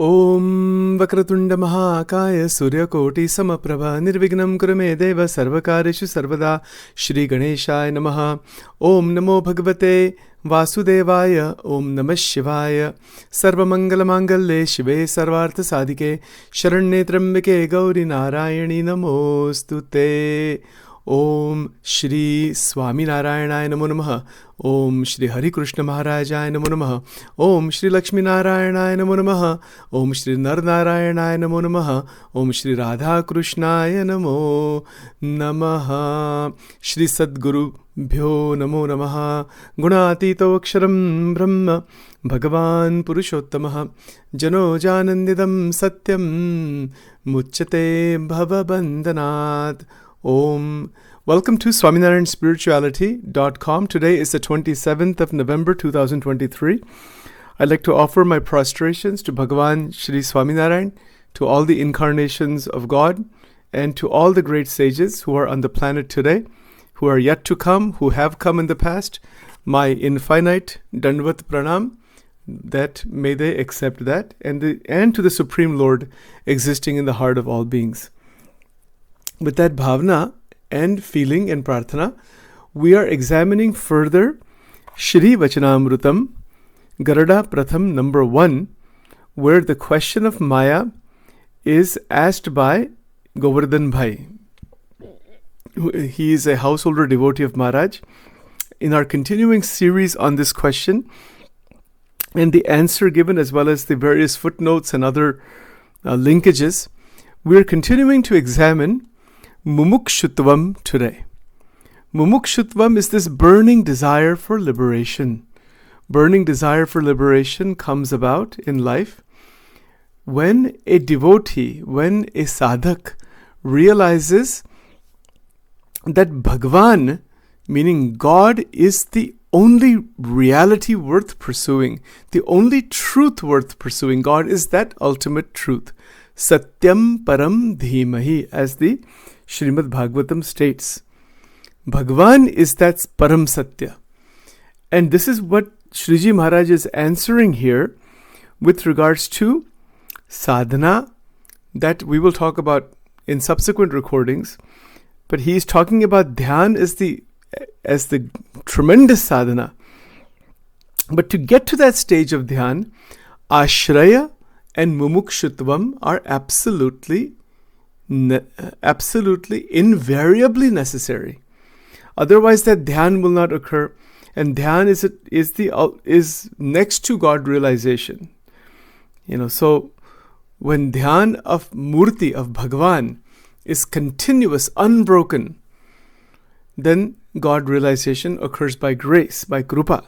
Om Vakratunda Mahakaya Suryakoti Samaprabha Nirvignam Kurame Deva Sarvakarishu Sarvada Shri Ganeshaya Namaha. Om Namo Bhagavate Vasudevaya. Om Namah Shivaya. Sarvamangala Mangalle Shive Sarvartha Sadike Sharanye Trambike Gauri Narayani Namostute. Om Shri Swaminarayan Namo Namaha. Om Shri Hari Krishna Maharajaya Namo Namaha. Om Shri Lakshmi Narayana Namo Namaha. Om Shri Narnarayana Namo Namaha. Om Shri Radha Krishnaya Namo Namaha. Shri Sadguru Bhyo Namo Namaha. Gunatito Aksharam Brahma Bhagavan Purushottamaha. Jano Janandidam Satyam Muchyate Bhavabandhanat. Om. Welcome to SwaminarayanSpirituality.com. Today is the 27th of November 2023. I'd like to offer my prostrations to Bhagavan Shri Swaminarayan, to all the incarnations of God, and to all the great sages who are on the planet today, who are yet to come, who have come in the past. My infinite Dandvat Pranam, that may they accept that, and to the Supreme Lord existing in the heart of all beings. With that bhavana and feeling and prarthana, we are examining further Shri Vachanamrutam, Garada Pratham number 1, where the question of Maya is asked by Govardhan Bhai. He is a householder devotee of Maharaj. In our continuing series on this question, and the answer given as well as the various footnotes and other linkages, we are continuing to examine Mumukshutvam today. Mumukshutvam is this burning desire for liberation. Burning desire for liberation comes about in life when a devotee, when a sadhak realizes that Bhagavan, meaning God, is the only reality worth pursuing, the only truth worth pursuing. God is that ultimate truth. Satyam Param Dhimahi, as the Srimad Bhagavatam states. Bhagavan is that Param Satya. And this is what Shriji Maharaj is answering here with regards to sadhana, that we will talk about in subsequent recordings. But he is talking about dhyan as the tremendous sadhana. But to get to that stage of dhyan, ashraya and mumukshutvam are absolutely invariably necessary. Otherwise that dhyan will not occur, and dhyan is next to God realization. So when dhyan of murti, of Bhagavan, is continuous, unbroken, then God realization occurs by grace, by krupa.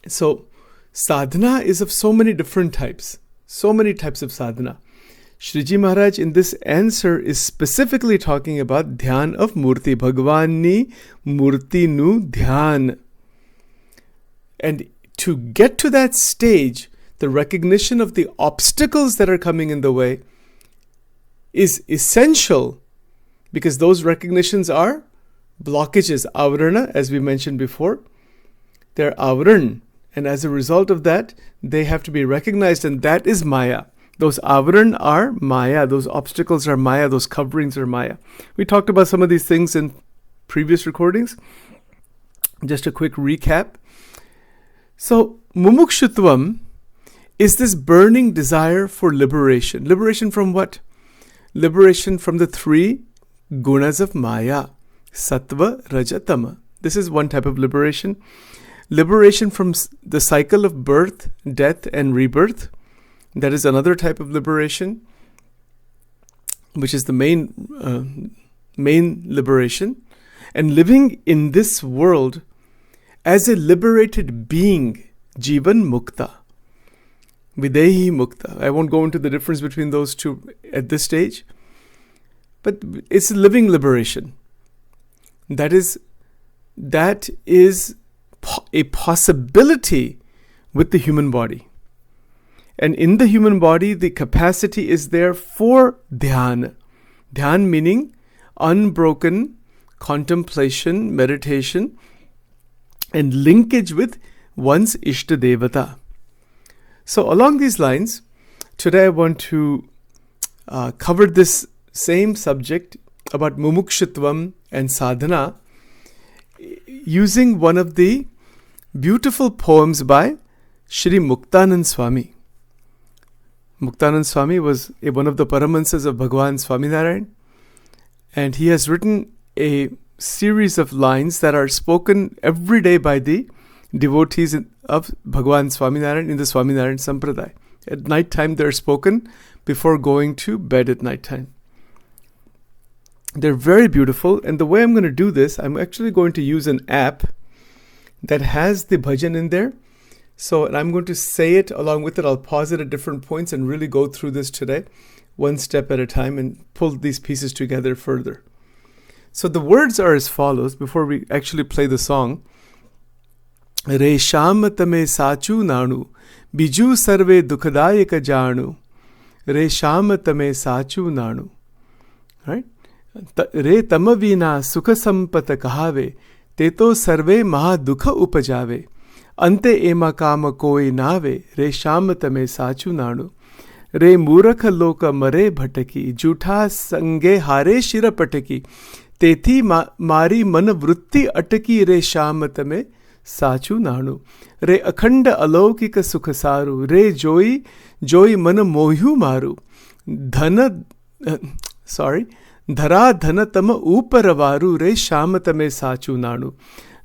So sadhana is of so many different types, so many types of sadhana. Shriji Maharaj in this answer is specifically talking about dhyan of murti, Bhagavan ni murti nu dhyan. And to get to that stage, the recognition of the obstacles that are coming in the way is essential, because those recognitions are blockages, avarana, as we mentioned before. They're avaran, and as a result of that, they have to be recognized, and that is Maya. Those avaran are Maya, those obstacles are Maya, those coverings are Maya. We talked about some of these things in previous recordings. Just a quick recap. So, Mumukshutvam is this burning desire for liberation. Liberation from what? Liberation from the three gunas of Maya. Sattva, Raja, Tama. This is one type of liberation. Liberation from the cycle of birth, death, and rebirth. That is another type of liberation, which is the main liberation. And living in this world as a liberated being, Jivan Mukta, Videhi Mukta. I won't go into the difference between those two at this stage, but it's a living liberation. That is a possibility with the human body. And in the human body, the capacity is there for dhyan. Dhyan meaning unbroken contemplation, meditation, and linkage with one's Ishta Devata. So along these lines, today I want to cover this same subject about mumukshutvam and sadhana using one of the beautiful poems by Shri Muktanand Swami. Muktanand Swami was one of the Paramahansas of Bhagwan Swaminarayan, and he has written a series of lines that are spoken every day by the devotees of Bhagwan Swaminarayan in the Swaminarayan Sampradaya. At night time they are spoken before going to bed at night time. They're very beautiful, and the way I'm going to do this, I'm actually going to use an app that has the bhajan in there. So I'm going to say it along with it. I'll pause it at different points and really go through this today, one step at a time, and pull these pieces together further. So the words are as follows before we actually play the song. Re sham tame sachu nanu, biju sarve dukhadayaka janu. Re sham tame sachu nanu. Right? Re tamavina sukha sampata kahave, teto sarve maha dukha upajave. Ante ema kama koi nave, re sham tame sachu nanu. Re murakha loka mare bhataki, jutha sange hare shira pataki. Tethi mari man vrutti ataki, re sham tame sachu nanu. Re akhanda alaukika sukhasaru, re joy man mohu maru. Dhara dhana tama uparavaru, re sham tame sachu nanu.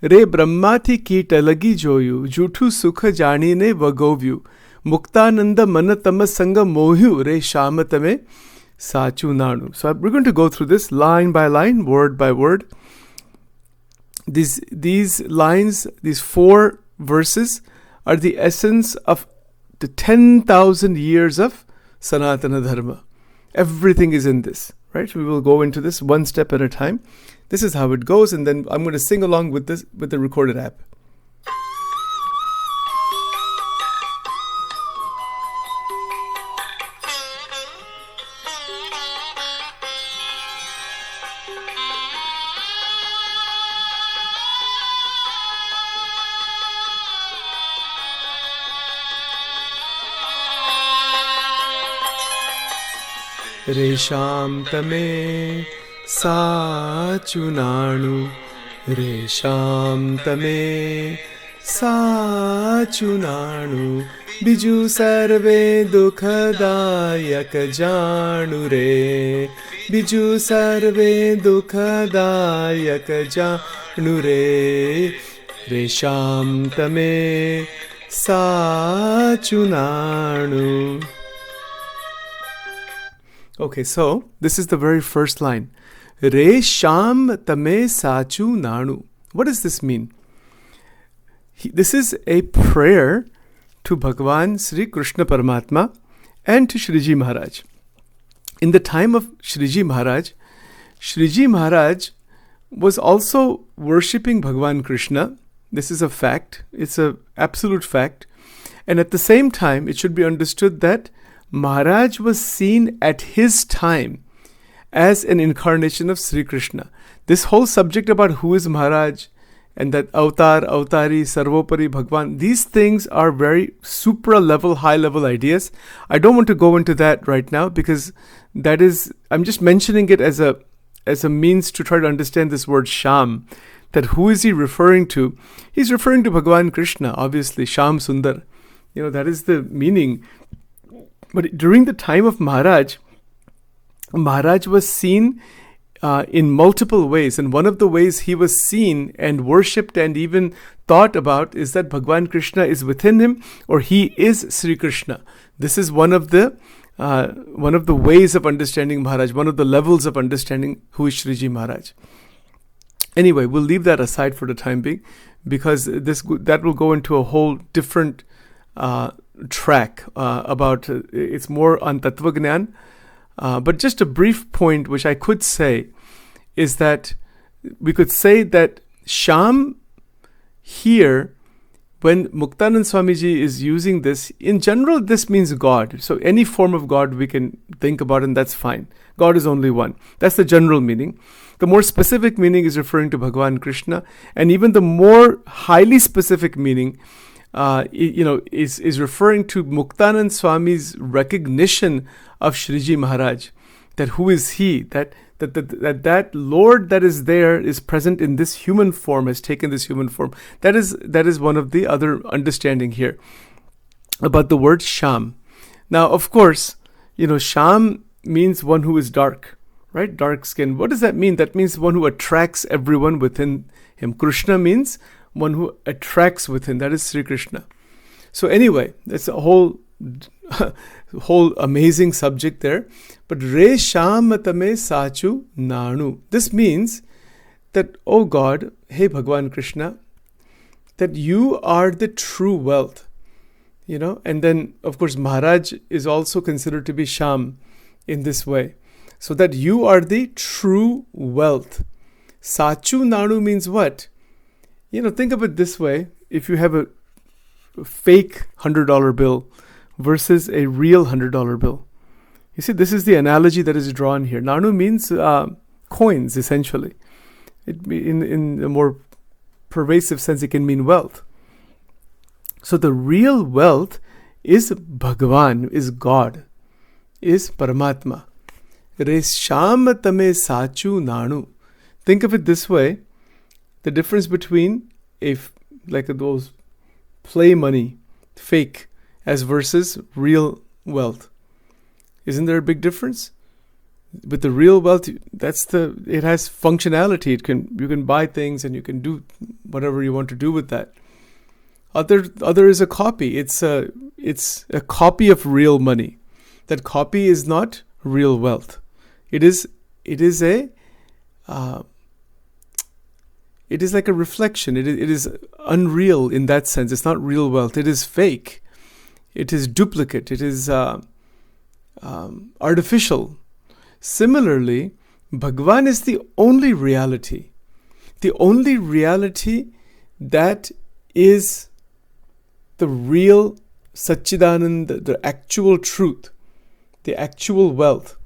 Re brahmathi keet alagi joyu, juthu sukha janine vagovyu. Muktananda manatama sanga mohyu, re sham tame sachu nanu. So we're going to go through this line by line, word by word. These lines, these 4 verses, are the essence of the 10,000 years of Sanatana Dharma. Everything is in this, right? We will go into this one step at a time. This is how it goes, and then I'm going to sing along with this with the recorded app. Resham tame sachu nanu, Resham tame sachu nanu, biju sarve dukhadayak janu re, biju sarve dukhadayak janu re, Resham tame sachu nanu. Okay, so this is the very first line. Re sham tame sachu nanu. What does this mean? This is a prayer to Bhagavan Sri Krishna Paramatma and to Shriji Maharaj. In the time of Shriji Maharaj was also worshipping Bhagavan Krishna. This is a fact. It's an absolute fact. And at the same time, it should be understood that Maharaj was seen at his time as an incarnation of Sri Krishna. This whole subject about who is Maharaj and that avatar, avatari, sarvopari, Bhagwan, these things are very supra level, high level ideas. I don't want to go into that right now because that is, I'm just mentioning it as a means to try to understand this word Sham. That who is he referring to? He's referring to Bhagwan Krishna, obviously, Sham Sundar. That is the meaning. But during the time of Maharaj was seen in multiple ways. And one of the ways he was seen and worshipped and even thought about is that Bhagwan Krishna is within him, or he is Sri Krishna. This is one of the ways of understanding Maharaj, one of the levels of understanding who is Shriji Maharaj. Anyway, we'll leave that aside for the time being because that will go into a whole different track about it's more on Tattva Gnan. But just a brief point which I could say is that we could say that Sham here, when Muktanand Swamiji is using this, in general this means God. So any form of God we can think about and that's fine. God is only one. That's the general meaning. The more specific meaning is referring to Bhagavan Krishna, and even the more highly specific meaning is referring to Muktanand Swami's recognition of Shriji Maharaj, that who is he, that Lord that is there is present in this human form, has taken this human form. That is one of the other understanding here about the word Sham. Now, of course, Sham means one who is dark, right? Dark skin. What does that mean? That means one who attracts everyone within him. Krishna means one who attracts within. That is Sri Krishna. So anyway, that's a whole amazing subject there. But Re Shamatame Sachu Nanu. This means that, oh God, hey Bhagwan Krishna, that you are the true wealth. And then, of course, Maharaj is also considered to be Sham in this way. So that you are the true wealth. Sachu Nanu means what? Think of it this way. If you have a fake $100 bill versus a real $100 bill. You see, this is the analogy that is drawn here. Nanu means coins, essentially. In a more pervasive sense, it can mean wealth. So the real wealth is Bhagavan, is God, is Paramatma. Re Shamatame Sachu Nanu. Think of it this way. The difference between those play money, fake, as versus real wealth. Isn't there a big difference? With the real wealth, it has functionality. You can buy things and you can do whatever you want to do with that. Other is a copy. It's a copy of real money. That copy is not real wealth. It is like a reflection. It is unreal in that sense. It's not real wealth. It is fake. It is duplicate. It is artificial. Similarly, Bhagavan is the only reality. The only reality that is the real Satchidananda, the actual truth, the actual wealth.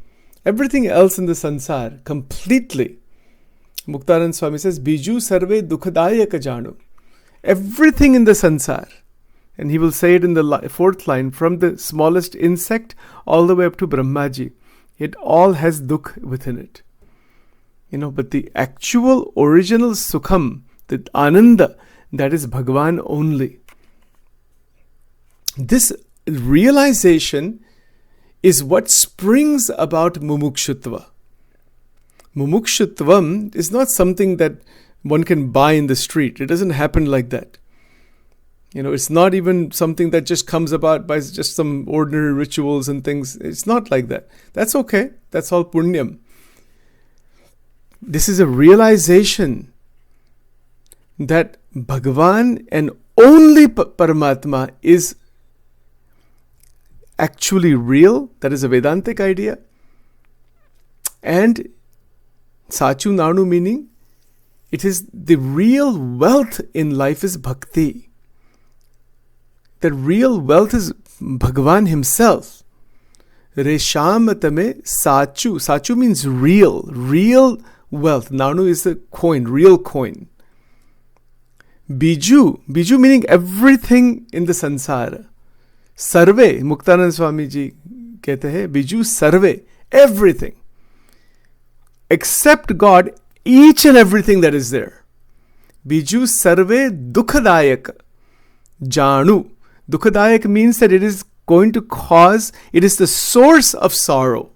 Everything else in the sansar, completely. Muktanand Swami says, Biju sarve dukhadayaka janu. Everything in the sansar. And he will say it in the fourth line, from the smallest insect all the way up to Brahmaji. It all has dukh within it. But the actual original sukham, the ananda, that is Bhagavan only. This realization is what springs about mumukshutva. Mumukshutvam is not something that one can buy in the street. It doesn't happen like that. It's not even something that just comes about by just some ordinary rituals and things. It's not like that. That's okay. That's all punyam. This is a realization that Bhagavan and only Paramatma is actually real. That is a Vedantic idea. And Sachu Nanu meaning, it is the real wealth in life is bhakti. The real wealth is Bhagavan himself. Reshamatame Sachu. Sachu means real wealth. Nanu is the coin, real coin. Biju meaning everything in the sansara. Sarve, Muktanand Swami ji kehte hai, Biju sarve, everything. Except God, each and everything that is there. Biju sarve dukhadayak janu. Dukhadayak means that it is going to cause, it is the source of sorrow.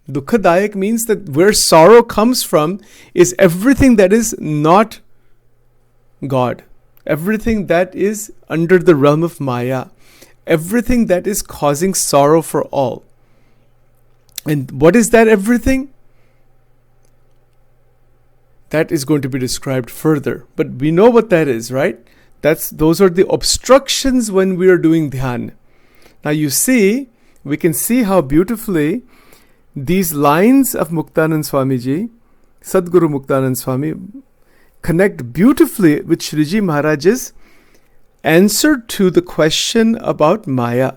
Dukhadayak means that where sorrow comes from is everything that is not God. Everything that is under the realm of Maya. Everything that is causing sorrow for all. And what is that everything? That is going to be described further. But we know what that is, right? Those are the obstructions when we are doing dhyan. Now you see, we can see how beautifully these lines of Muktanand Swamiji, Sadguru Muktanand Swami, connect beautifully with Shriji Maharaj's answer to the question about Maya.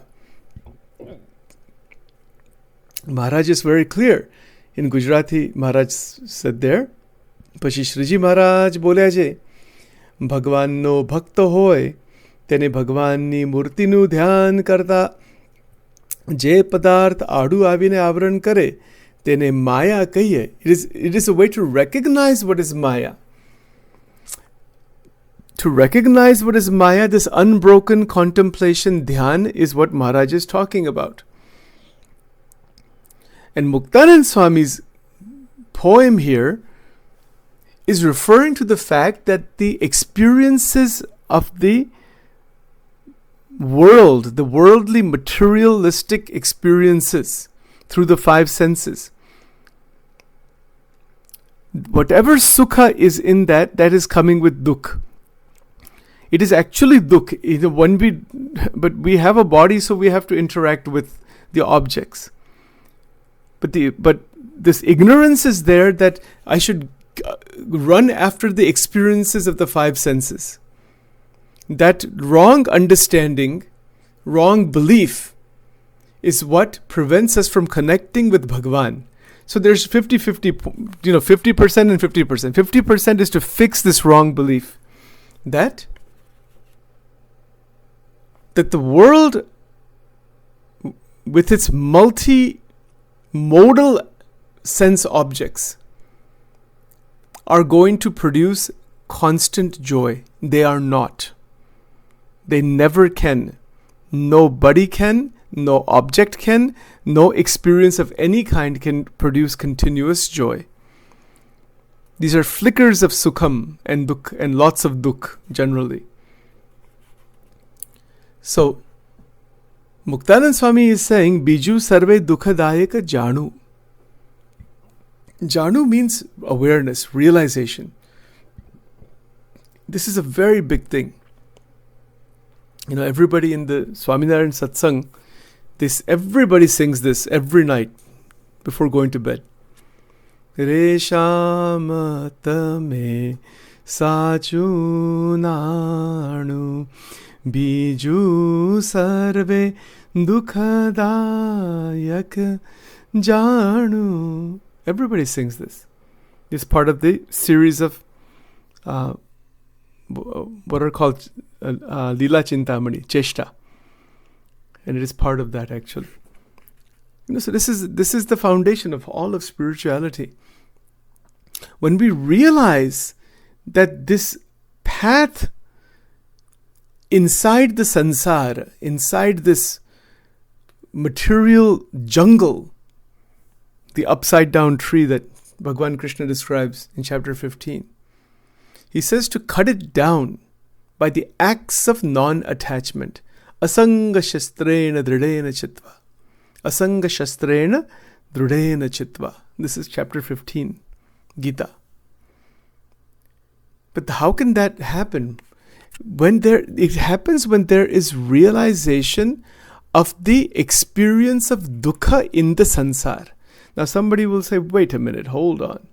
Maharaj is very clear. In Gujarati, Maharaj said there, Pashi Shriji Maharaj bolya je, Bhagwan no bhakta hoy, તેને ભગવાનની મૂર્તિનું ધ્યાન કરતા જે પદાર્થ આડું આવીને આવરણ કરે તેને માયા કહીએ. It is a way to recognize what is Maya. To recognize what is Maya, this unbroken contemplation, dhyan, is what Maharaj is talking about. And Muktanand Swami's poem here is referring to the fact that the experiences of the world, the worldly materialistic experiences through the five senses, whatever sukha is in that, that is coming with dukh. It is actually dukh. But we have a body, so we have to interact with the objects. But this ignorance is there that I should run after the experiences of the five senses. That wrong understanding, wrong belief is what prevents us from connecting with Bhagavan. So there's 50-50, 50% and 50%. 50% is to fix this wrong belief that the world with its multi-modal sense objects are going to produce constant joy. They are not. They never can. Nobody can. No object can. No experience of any kind can produce continuous joy. These are flickers of sukham and dukh and lots of dukh generally. So, Muktanand Swami is saying, Biju sarve dukhadayaka janu. Janu means awareness, realization. This is a very big thing. Everybody in the Swaminarayan satsang, everybody sings this every night before going to bed. Reshamatame sachunanu biju sarve dukhadayak janu. Everybody sings this. This is part of the series of what are called Lila Chintamani, Cheshta. And it is part of that actually. So this is the foundation of all of spirituality. When we realize that this path inside the sansara, inside this material jungle, the upside down tree that Bhagavan Krishna describes in chapter 15, he says to cut it down by the acts of non-attachment. Asanga shastrena dridena chitva. Asanga shastrena dridena chitva. This is chapter 15, Gita. But how can that happen? It happens when there is realization of the experience of dukkha in the sansar. Now somebody will say, wait a minute, hold on.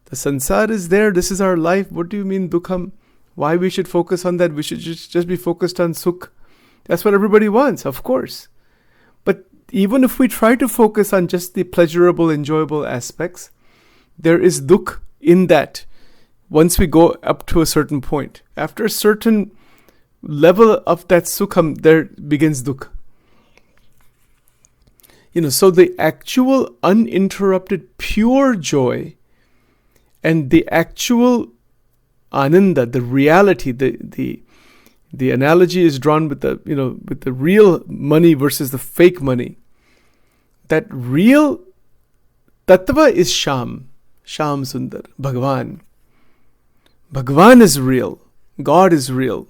The sansar is there, this is our life. What do you mean dukkham? Why we should focus on that? We should just be focused on sukh. That's what everybody wants, of course. But even if we try to focus on just the pleasurable, enjoyable aspects, there is dukh in that. Once we go up to a certain point, after a certain level of that sukham, there begins dukh. So the actual uninterrupted pure joy and the actual ananda, the reality, the analogy is drawn with the real money versus the fake money. That real tattva is Sham Sundar, Bhagavan. Bhagavan is real. God is real.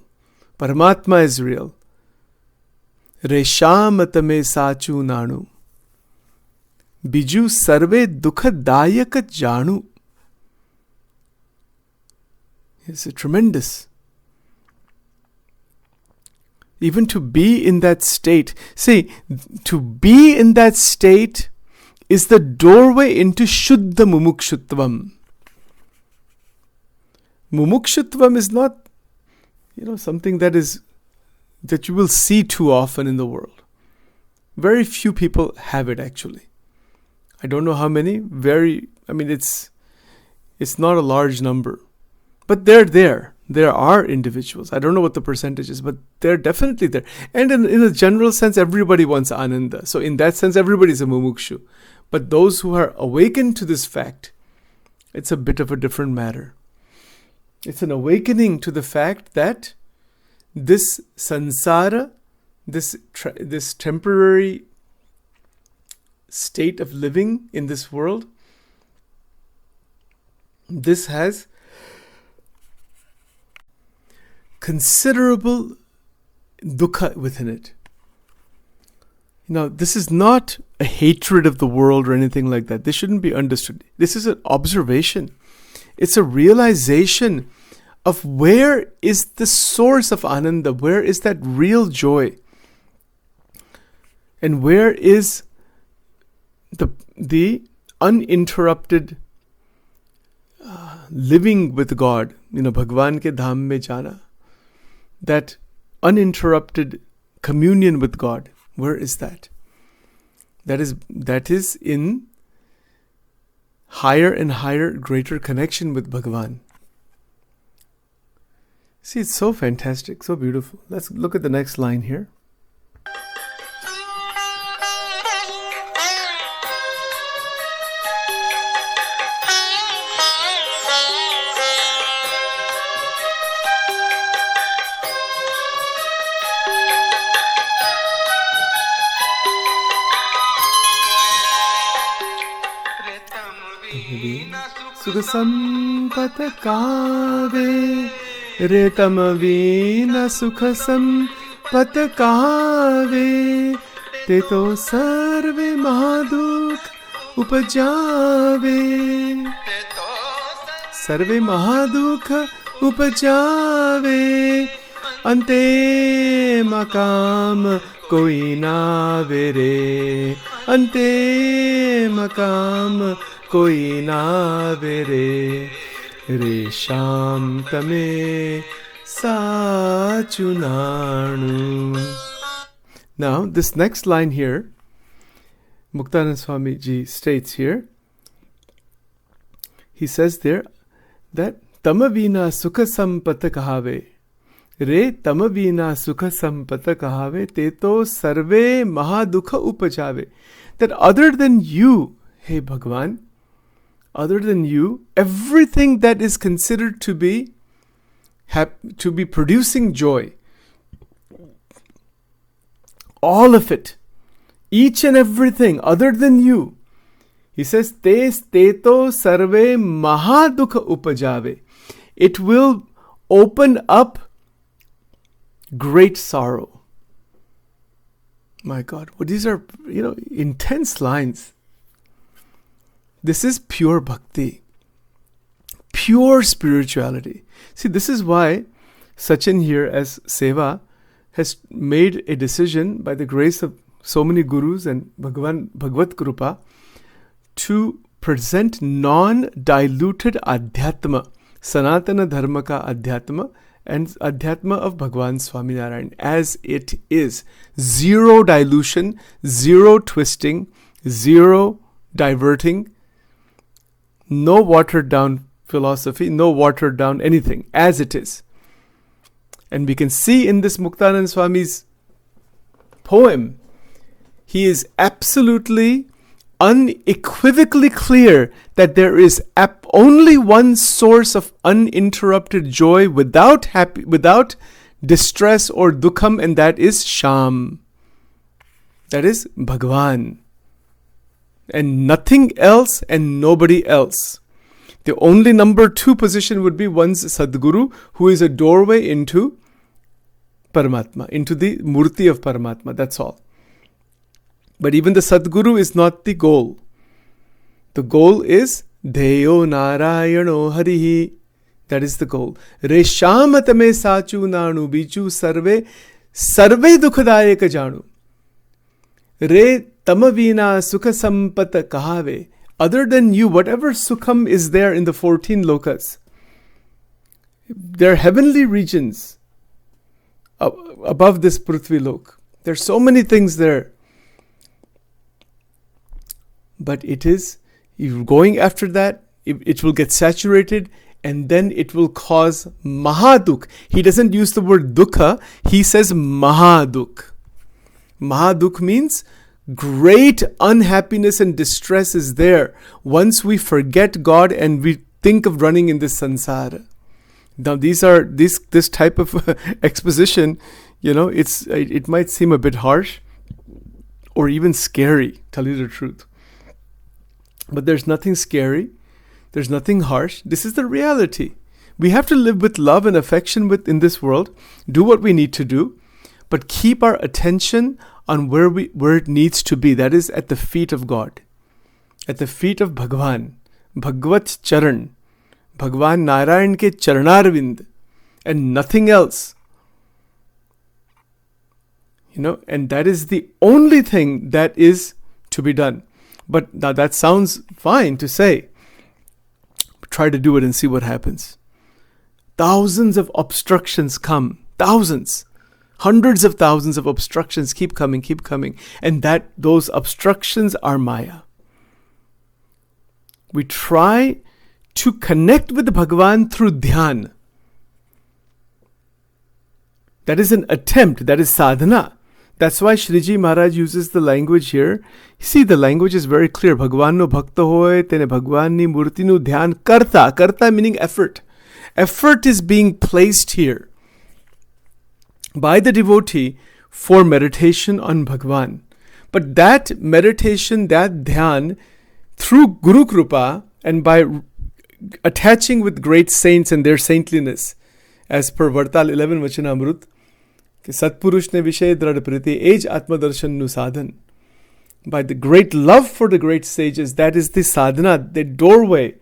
Paramatma is real. Reshamatame sachu nanu. Biju sarve dukhadayaka janu. It's tremendous. Even to be in that state. See, to be in that state is the doorway into Shuddha Mumukshutvam. Mumukshutvam is not, something that you will see too often in the world. Very few people have it actually. I don't know how many. It's not a large number. But they're there. There are individuals. I don't know what the percentage is, but they're definitely there. And in a general sense, everybody wants Ananda. So in that sense, everybody's a mumukshu. But those who are awakened to this fact, it's a bit of a different matter. It's an awakening to the fact that this sansara, this temporary state of living in this world, this has considerable dukkha within it. Now, this is not a hatred of the world or anything like that. This shouldn't be understood. This is an observation. It's a realization of where is the source of Ananda, where is that real joy, and where is the uninterrupted living with God, Bhagwan ke dham mein jana, that uninterrupted communion with God. Where is that? That is in higher and higher, greater connection with Bhagwan. See, it's so fantastic, so beautiful. Let's look at the next line here. Sukha sampat kave, retam veena sukha sampat kave, te to sarve mahadukh upajave, sarve mahadukh upajave, ante makam koi na vere, ante makam koi na vere, resham tame sachunanu. Now, this next line here, Muktananda Swami Ji states here, he says there that tamavina sukha sampata kahave, re tamavina sukha sampata kahave, teto sarve mahadukha upajave. That other than you, hey Bhagwan, other than you, everything that is considered to be producing joy, all of it, each and everything other than you, he says, Tes teto sarve mahadukha upajave. It will open up great sorrow. My God, well, these are, intense lines. This is pure bhakti, pure spirituality. See, this is why Sachin here as Seva has made a decision by the grace of so many gurus and Bhagavad Krupa to present non-diluted Adhyatma, Sanatana Dharma ka Adhyatma and Adhyatma of Bhagwan Swaminarayan as it is. Zero dilution, zero twisting, zero diverting, no watered down philosophy, no watered down anything, as it is. And we can see in this Muktananda Swami's poem, he is absolutely, unequivocally clear that there is only one source of uninterrupted joy without distress or dukkham, and that is Sham. That is Bhagwan. And nothing else and nobody else. The only number 2 position would be one's Sadguru, who is a doorway into Paramatma, into the Murti of Paramatma. That's all. But even the Sadguru is not the goal. The goal is Deyo Narayano Harihi. That is the goal. Reshamatame Sachu Nanu Bichu Sarve Dukhadayaka Janu. Re Tamavina Sukha Sampata Kahave. Other than you, whatever Sukham is there in the 14 lokas, they're heavenly regions above this Prithvi Lok. There's so many things there. But it is, if you're going after that, it will get saturated and then it will cause mahaduk. He doesn't use the word dukha, he says mahaduk. Mahaduk means great unhappiness and distress is there once we forget God and we think of running in this sansara. Now this type of exposition, it might seem a bit harsh or even scary, tell you the truth. But there's nothing scary. There's nothing harsh. This is the reality. We have to live with love and affection in this world, do what we need to do, but keep our attention on where it needs to be. That is at the feet of God, at the feet of Bhagwan, Bhagvat Charan, Bhagwan Narayan ke Charanarvind, and nothing else. And that is the only thing that is to be done. But now that sounds fine to say. Try to do it and see what happens. Thousands of obstructions come. Thousands. Hundreds of thousands of obstructions keep coming. And those obstructions are Maya. We try to connect with Bhagavan through dhyan. That is an attempt. That is sadhana. That's why Shriji Maharaj uses the language here. See, the language is very clear. Bhagwan no bhakta hoye, tene Bhagwan ni murti nu dhyan karta. Karta meaning effort. Effort is being placed here by the devotee for meditation on Bhagwan. But that meditation, that dhyan, through Guru Krupa and by attaching with great saints and their saintliness, as per Vartal 11 Vachanamrut, Satpurush ne Vishay Drad Priti, Age Atmadarshan Nu Sadhan. By the great love for the great sages, that is the sadhana, the doorway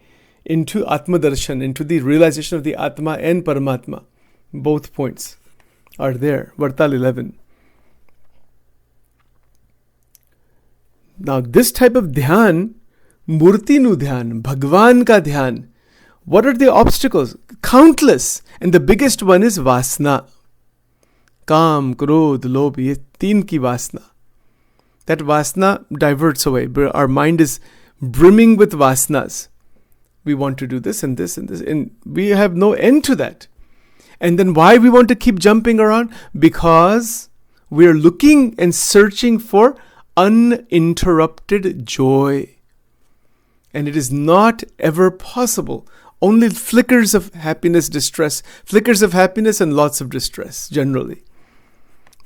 into Atmadarshan, into the realization of the Atma and Paramatma. Both points are there. Vartal 11. Now this type of dhyan, Murti nu dhyan, Bhagwan ka dhyan, what are the obstacles? Countless. And the biggest one is Vasna. Kam, Krodh, Lobh, ye teen ki Vasna. That Vasna diverts away. Our mind is brimming with Vasnas. We want to do this and this and this. And we have no end to that. And then why we want to keep jumping around? Because we are looking and searching for uninterrupted joy. And it is not ever possible. Only flickers of happiness, distress. Flickers of happiness and lots of distress, generally.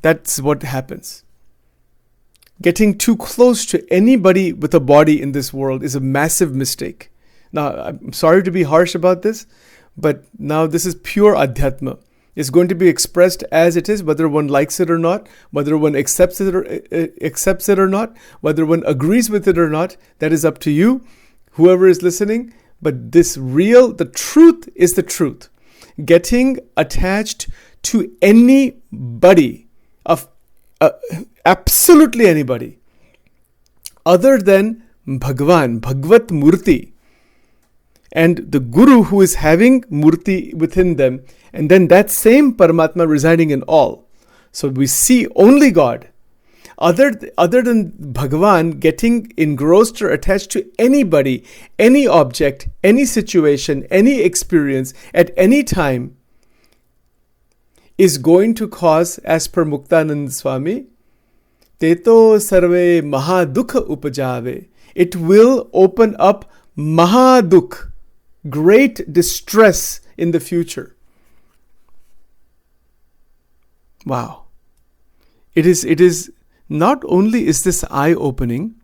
That's what happens. Getting too close to anybody with a body in this world is a massive mistake. Now, I'm sorry to be harsh about this, but now this is pure Adhyatma. It's going to be expressed as it is, whether one likes it or not, whether one accepts it or not, whether one agrees with it or not. That is up to you, whoever is listening. But the truth is the truth. Getting attached to anybody, of absolutely anybody, other than Bhagwan, Bhagvat Murti, and the Guru who is having Murti within them, and then that same Paramatma residing in all. So we see only God. Other than Bhagavan, getting engrossed or attached to anybody, any object, any situation, any experience, at any time, is going to cause, as per Muktanand Swami, Teto sarve mahadukha upajave. It will open up mahadukh, great distress in the future. Wow. It is not only is this eye-opening,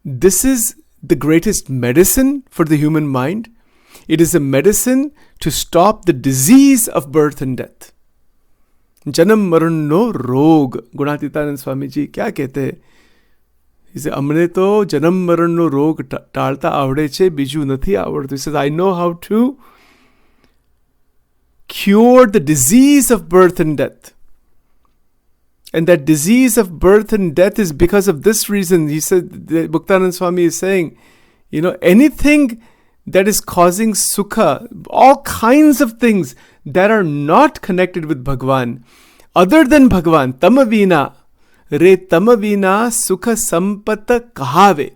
this is the greatest medicine for the human mind. It is a medicine to stop the disease of birth and death. Janam maran no rog. Gunatitanand Swami ji kya kehte hai? He says, Amne to janam maran no rog talta avde che biju nathi avdtu. He says, I know how to cure the disease of birth and death. And that disease of birth and death is because of this reason. He said, Bhaktanand Swami is saying, anything that is causing sukha, all kinds of things that are not connected with Bhagwan, other than Bhagwan, tamavina, re tamavina sukha sampata kahave.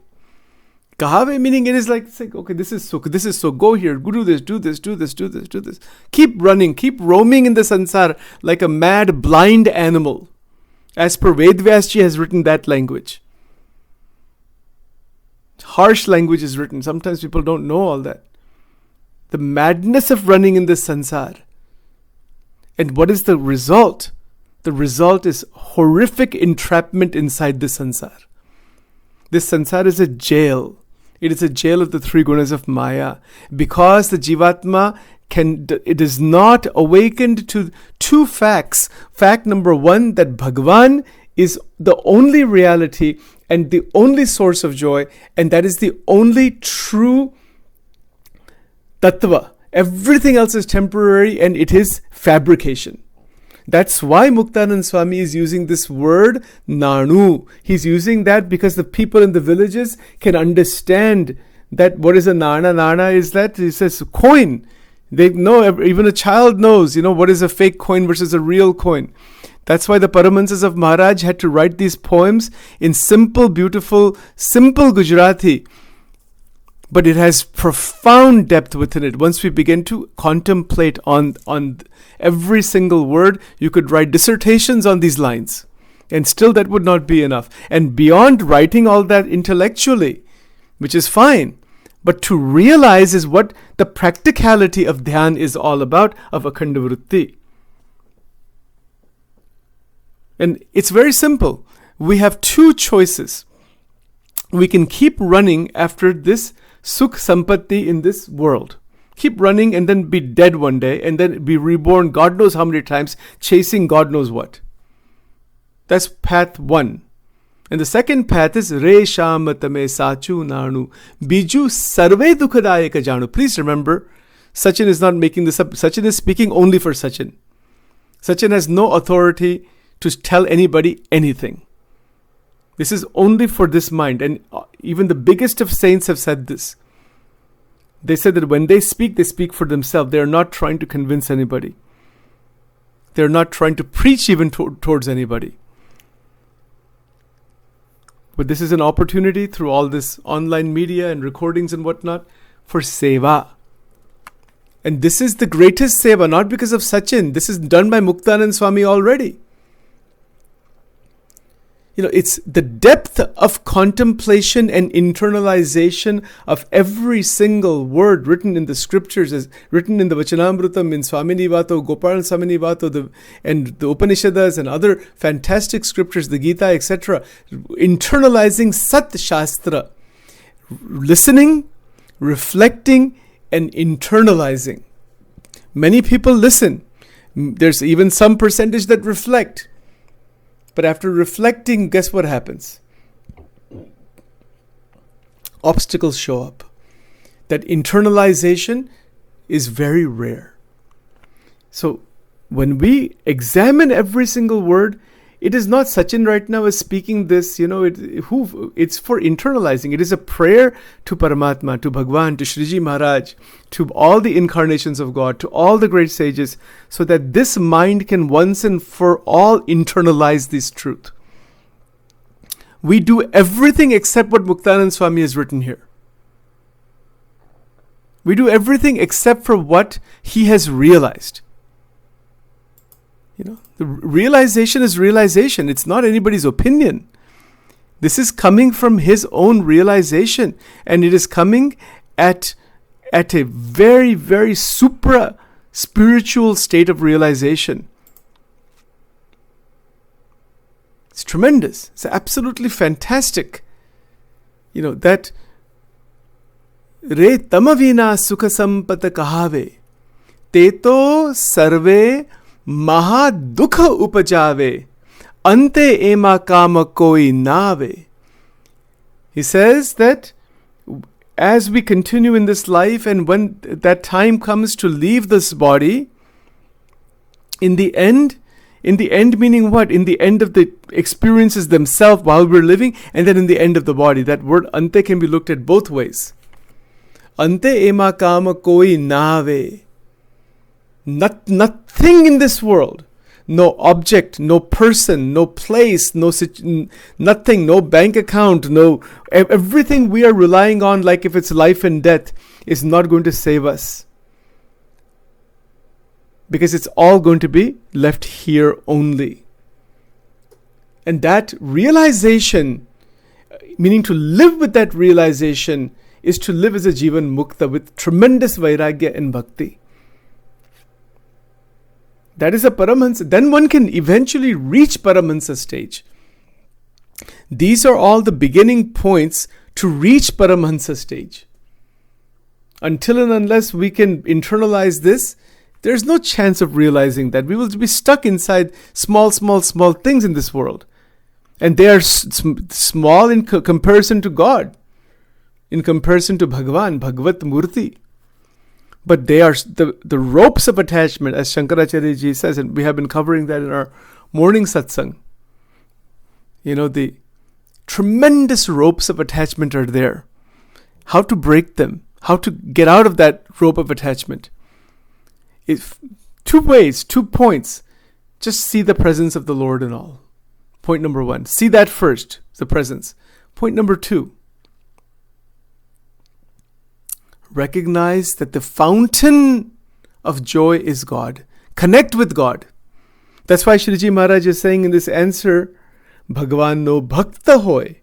Kahave meaning it is like, it's like, okay, this is so, go here, do this, do this, do this, do this, do this. Keep running, keep roaming in the sansar like a mad, blind animal. As per Vedvyasji has written that language. Harsh language is written. Sometimes people don't know all that. The madness of running in this sansar. And what is the result? The result is horrific entrapment inside the sansar. This sansar is a jail. It is a jail of the three gunas of Maya. Because the Jivatma it is not awakened to two facts. Fact number one, that Bhagavan is the only reality and the only source of joy, and that is the only true tattva. Everything else is temporary and it is fabrication. That's why Muktanand Swami is using this word Nanu. He's using that because the people in the villages can understand that what is a Nana. Nana is that, he says, coin. They know, even a child knows, what is a fake coin versus a real coin. That's why the Paramahansas of Maharaj had to write these poems in simple, beautiful, simple Gujarati. But it has profound depth within it. Once we begin to contemplate on every single word, you could write dissertations on these lines. And still that would not be enough. And beyond writing all that intellectually, which is fine, but to realize is what the practicality of dhyan is all about, of akhanda vritti. And it's very simple. We have two choices. We can keep running after this sukh sampatti in this world. Keep running and then be dead one day and then be reborn God knows how many times, chasing God knows what. That's path one. And the second path is Re Shamatame Sachu Nanu Biju Sarve Dukhadayaka Janu. Please remember, Sachin is not making this up. Sachin is speaking only for Sachin. Sachin has no authority to tell anybody anything. This is only for this mind. And even the biggest of saints have said this. They said that when they speak for themselves. They are not trying to convince anybody. They are not trying to preach even towards anybody. But this is an opportunity through all this online media and recordings and whatnot for seva. And this is the greatest seva, not because of Sachin. This is done by Muktanand Swami already. It's the depth of contemplation and internalization of every single word written in the scriptures, as written in the Vachanamrutam, in Swamini Vato, Gopal Swamini Vato, and the Upanishads and other fantastic scriptures, the Gita, etc. Internalizing Sat Shastra. Listening, reflecting, and internalizing. Many people listen. There's even some percentage that reflect. But after reflecting, guess what happens? Obstacles show up. That internalization is very rare. So when we examine every single word, it is not Sachin right now is speaking this, it's for internalizing. It is a prayer to Paramatma, to Bhagwan, to Shriji Maharaj, to all the incarnations of God, to all the great sages, so that this mind can once and for all internalize this truth. We do everything except what Muktanand Swami has written here. We do everything except for what he has realized. The realization is realization. It's not anybody's opinion. This is coming from his own realization. And it is coming at a very, very supra-spiritual state of realization. It's tremendous. It's absolutely fantastic. That Re tamavina sukha sampata kahave teto sarve Maha dukha upajave, ante ema kama koi nave. He says that as we continue in this life and when that time comes to leave this body, in the end meaning what? In the end of the experiences themselves while we're living, and then in the end of the body. That word ante can be looked at both ways. Ante ema kama koi nave. Nothing in this world, no object, no person, no place, nothing, no bank account, no everything we are relying on, like if it's life and death, is not going to save us. Because it's all going to be left here only. And that realization, meaning to live with that realization, is to live as a Jivan Mukta with tremendous Vairagya and Bhakti. That is a Paramahansa. Then one can eventually reach Paramahansa stage. These are all the beginning points to reach Paramahansa stage. Until and unless we can internalize this, there's no chance of realizing that. We will be stuck inside small things in this world. And they are small in comparison to God, in comparison to Bhagavan, Bhagavat Murti. But they are the ropes of attachment, as Shankaracharya Ji says, and we have been covering that in our morning satsang. The tremendous ropes of attachment are there. How to break them, how to get out of that rope of attachment. If 2 ways, 2 points. Just see the presence of the Lord in all. Point number 1. See that first, the presence. Point number 2. Recognize that the fountain of joy is God. Connect with God. That's why Shriji Maharaj is saying in this answer, Bhagwan no bhakta hoy.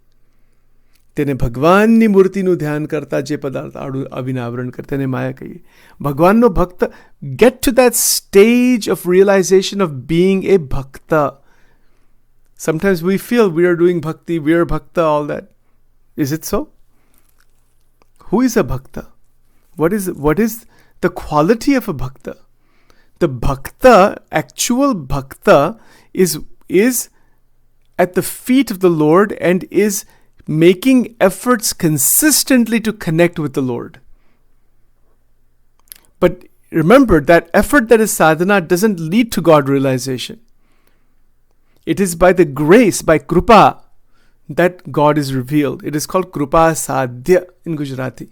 Tene Bhagwan ni murti nu dhyan karta je padarth adu avinavran karte ne maya kahi. Bhagwan no bhakta. Get to that stage of realization of being a bhakta. Sometimes we feel we are doing bhakti, we are bhakta, all that. Is it so? Who is a bhakta? What is the quality of a bhakta? The bhakta, actual bhakta, is at the feet of the Lord and is making efforts consistently to connect with the Lord. But remember, that effort that is sadhana doesn't lead to God realization. It is by the grace, by krupa, that God is revealed. It is called krupa sadhya in Gujarati.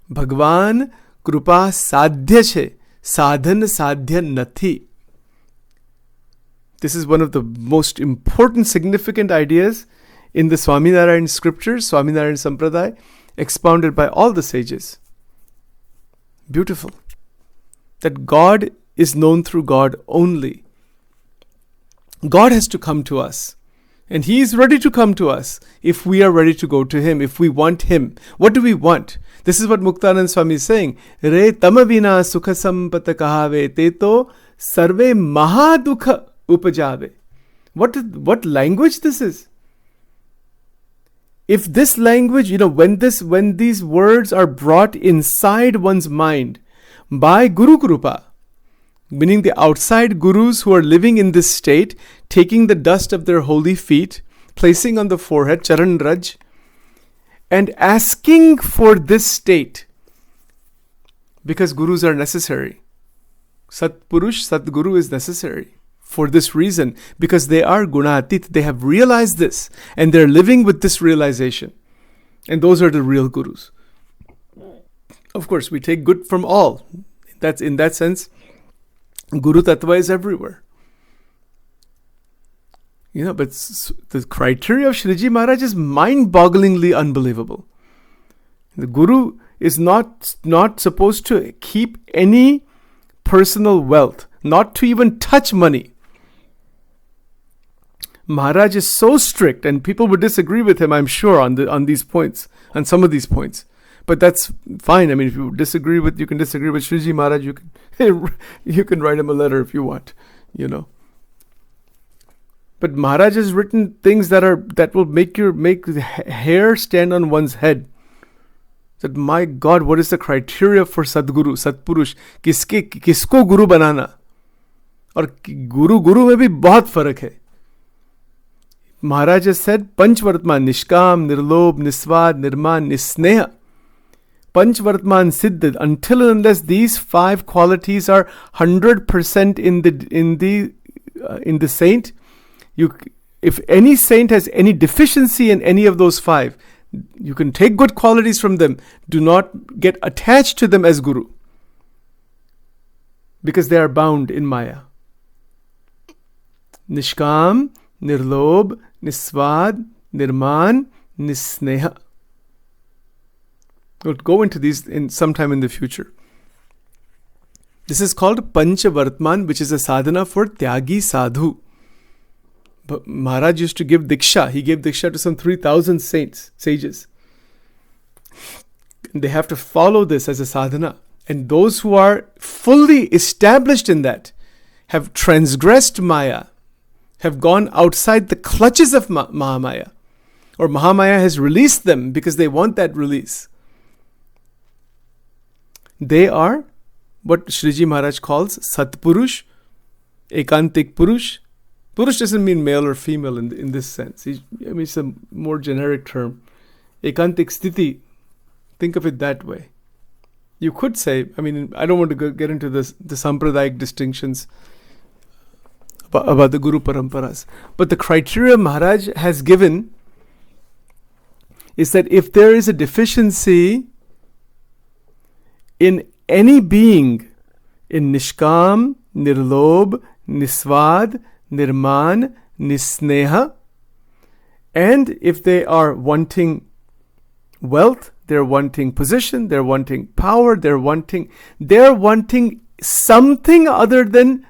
Bhagwan krupa sadhya che, sadhan sadhya nathi. This is one of the most important, significant ideas in the Swaminarayan scriptures, Swaminarayan Sampradaya, expounded by all the sages. Beautiful. That God is known through God only. God has to come to us. And He is ready to come to us if we are ready to go to Him, if we want Him. What do we want? This is what Muktanand Swami is saying. Re tamavina sukha sampata kahave teto sarve mahadukha upajave. What language this is? If this language, when these words are brought inside one's mind by Guru Krupa, meaning the outside gurus who are living in this state, taking the dust of their holy feet, placing on the forehead, charan raj, and asking for this state, because gurus are necessary. Satpurush, Satguru is necessary for this reason, because they are gunatit, they have realized this, and they're living with this realization. And those are the real gurus. Of course, we take good from all. That's in that sense, Guru Tattva is everywhere. But the criteria of Shriji Maharaj is mind-bogglingly unbelievable. The Guru is not supposed to keep any personal wealth, not to even touch money. Maharaj is so strict, and people would disagree with him, I'm sure, on these points, on some of these points. But that's fine. I mean, if you you can disagree with Shriji Maharaj, you can write him a letter if you want, But Maharaj has written things that will make the hair stand on one's head. That, my God, what is the criteria for Sadguru, Satpurush? Kisko Guru banana? Or Guru mein bhi bahut farak hai. Maharaj has said, Panchvartman, Nishkam, Nirlobh, Niswad, Nirman, Nisneha. Panchvartman Siddha, until and unless these 5 qualities are 100% in the saint, if any saint has any deficiency in any of those 5, you can take good qualities from them. Do not get attached to them as Guru, because they are bound in Maya. Nishkam, Nirlob, Niswad, Nirman, Nisneha. We'll go into these in sometime in the future. This is called Panchavartman, which is a sadhana for Tyagi Sadhu. But Maharaj used to give Diksha. He gave Diksha to some 3,000 sages. And they have to follow this as a sadhana. And those who are fully established in that have transgressed Maya, have gone outside the clutches of Mahamaya. Or Mahamaya has released them because they want that release. They are what Shriji Maharaj calls Satpurush, Ekantik Purush. Purush doesn't mean male or female in this sense. It's a more generic term. Ekantik Sthiti, think of it that way. You could say, I don't want to get into the Sampradayic distinctions about the Guru Paramparas. But the criteria Maharaj has given is that if there is a deficiency in any being, in Nishkam, Nirlob, Niswad, Nirman, Nisneha, and if they are wanting wealth, they're wanting position, they're wanting power, they're wanting something other than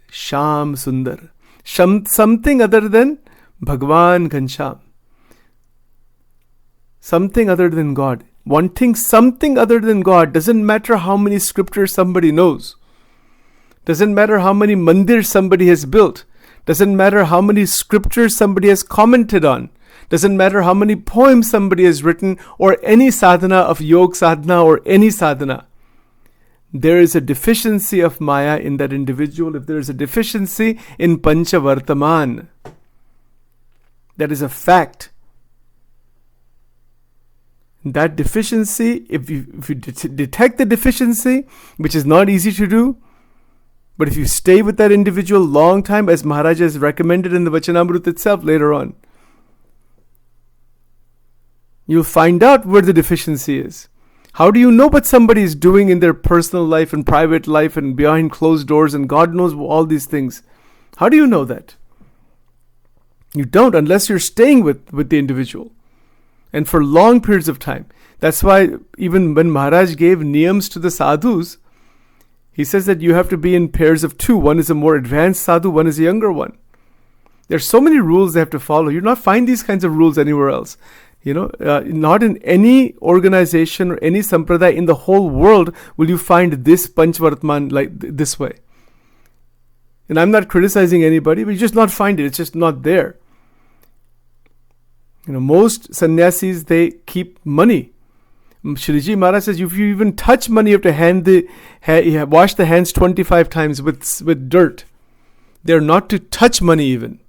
Sham Sundar, something other than Bhagwan Ghansham, something other than God. Wanting something other than God, doesn't matter how many scriptures somebody knows, doesn't matter how many mandirs somebody has built, doesn't matter how many scriptures somebody has commented on, doesn't matter how many poems somebody has written, or any sadhana of yog sadhana or any sadhana. There is a deficiency of Maya in that individual. If there is a deficiency in Panchavartaman, that is a fact. That deficiency, if you detect the deficiency, which is not easy to do, but if you stay with that individual long time, as Maharaj has recommended in the Vachanamrut itself later on, you'll find out where the deficiency is. How do you know what somebody is doing in their personal life and private life and behind closed doors, and God knows all these things? How do you know that? You don't, unless you're staying with the individual. And for long periods of time. That's why even when Maharaj gave niyams to the sadhus, he says that you have to be in pairs of two. One is a more advanced sadhu, one is a younger one. There's so many rules they have to follow. You'll not find these kinds of rules anywhere else. Not in any organization or any sampradaya in the whole world will you find this Panchvartman like this way. And I'm not criticizing anybody, but you just not find it. It's just not there. Most sannyasis, they keep money. Shriji Maharaj says, if you even touch money, you have to wash the hands 25 times with dirt. They're not to touch money even.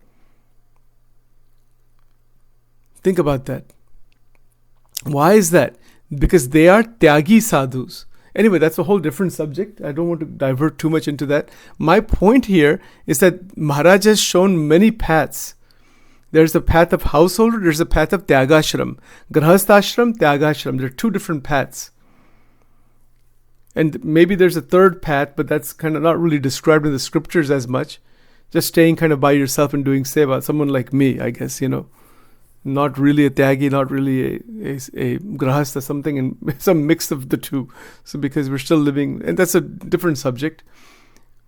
Think about that. Why is that? Because they are Tyagi Sadhus. Anyway, that's a whole different subject. I don't want to divert too much into that. My point here is that Maharaj has shown many paths. There's a path of householder, there's a path of Tyagashram. Grahasthashram, Tyagashram. There are two different paths. And maybe there's a third path, but that's kind of not really described in the scriptures as much. Just staying kind of by yourself and doing seva. Someone like me, I guess, Not really a Tyagi, not really a Grahastha, something in some mix of the two. So because we're still living, and that's a different subject.